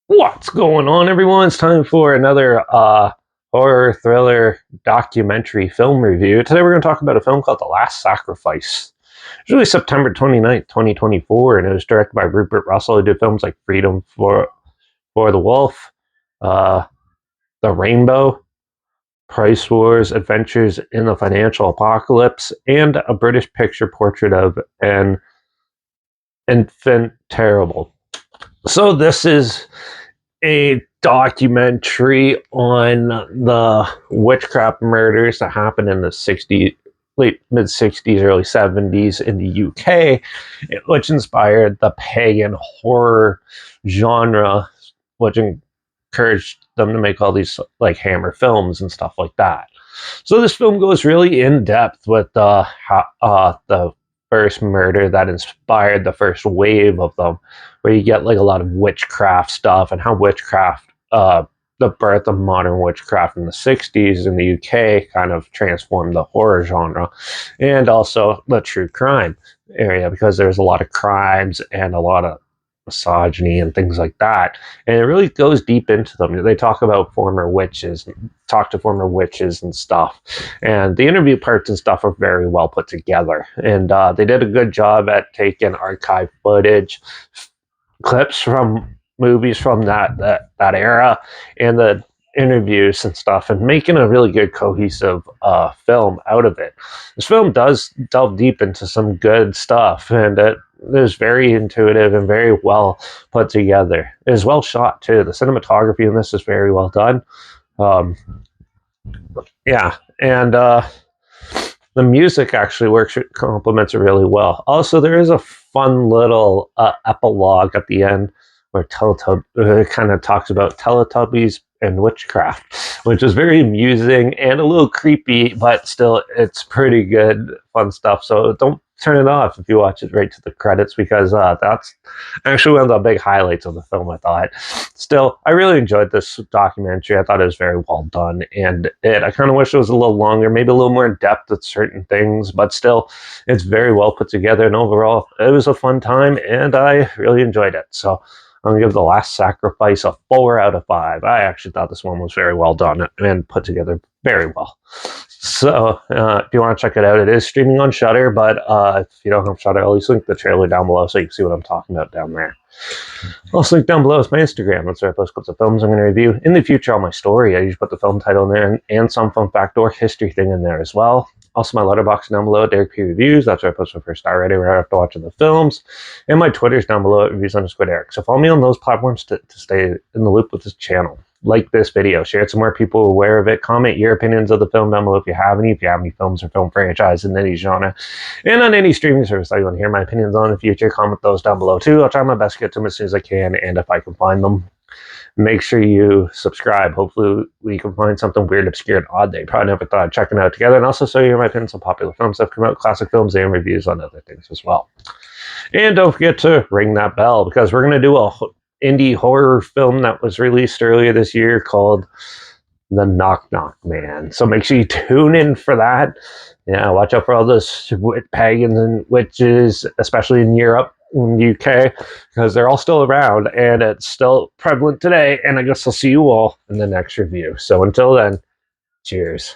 What's going on, everyone? It's time for another horror thriller documentary film review. Today we're going to talk about a film called The Last Sacrifice. It's really September 29th, 2024, and it was directed by Rupert Russell, who did films like Freedom for the Wolf, uh, The Rainbow, Price Wars, Adventures in the Financial Apocalypse, and a British picture portrait of an infant terrible. So this is a documentary on the witchcraft murders that happened in the 60s, late mid 60s, early 70s in the UK, which inspired the pagan horror genre, which encouraged them to make all these like Hammer films and stuff like that. So this film goes really in depth with the first murder that inspired the first wave of them, where you get like a lot of witchcraft stuff and how witchcraft, the birth of modern witchcraft in the 60s in the UK kind of transformed the horror genre, and also the true crime area, because there's a lot of crimes and a lot of misogyny and things like that. And it really goes deep into them. They talk about former witches, talk to former witches and stuff. And the interview parts and stuff are very well put together. And they did a good job at taking archive footage, clips from movies from that era, and the interviews and stuff, and making a really good cohesive film out of it. This film does delve deep into some good stuff, and it is very intuitive and very well put together. It is well shot too. The cinematography in this is very well done. Um, yeah, and the music actually works, complements it really well. Also, there is a fun little epilogue at the end where it kind of talks about Teletubbies and witchcraft, which is very amusing and a little creepy, but still, it's pretty good, fun stuff. So don't turn it off if you watch it right to the credits, because that's actually one of the big highlights of the film, I thought. Still, I really enjoyed this documentary. I thought it was very well done, and I kind of wish it was a little longer, maybe a little more in depth with certain things, but still, it's very well put together, and overall, it was a fun time, and I really enjoyed it. So I'm going to give The Last Sacrifice a 4 out of 5. I actually thought this one was very well done and put together very well. So if you want to check it out, it is streaming on Shudder, but if you don't have Shudder, I'll at least link the trailer down below so you can see what I'm talking about down there. Also, link down below is my Instagram. That's where I post clips of films I'm going to review. In the future on my story, I usually put the film title in there and some fun fact or history thing in there as well. Also, my Letterbox down below, Derek P Reviews. That's where I post my first star rating right after watching the films. And my Twitter's down below at reviews_Derek. So follow me on those platforms to stay in the loop with this channel. Like this video, share it so more people are aware of it. Comment your opinions of the film down below if you have any films or film franchise in any genre. And on any streaming service that you want to hear my opinions on in the future, comment those down below too. I'll try my best to get to them as soon as I can, and if I can find them. Make sure you subscribe. Hopefully we can find something weird, obscure, and odd that you probably never thought of checking out together, and also show you my opinions on popular films that have come out, classic films, and reviews on other things as well. And don't forget to ring that bell, because we're going to do a indie horror film that was released earlier this year called The Knock Knock Man. So make sure you tune in for that. Yeah, watch out for all those pagans and witches, especially in Europe, in the UK, because they're all still around and it's still prevalent today. And I guess I'll see you all in the next review. So until then, cheers.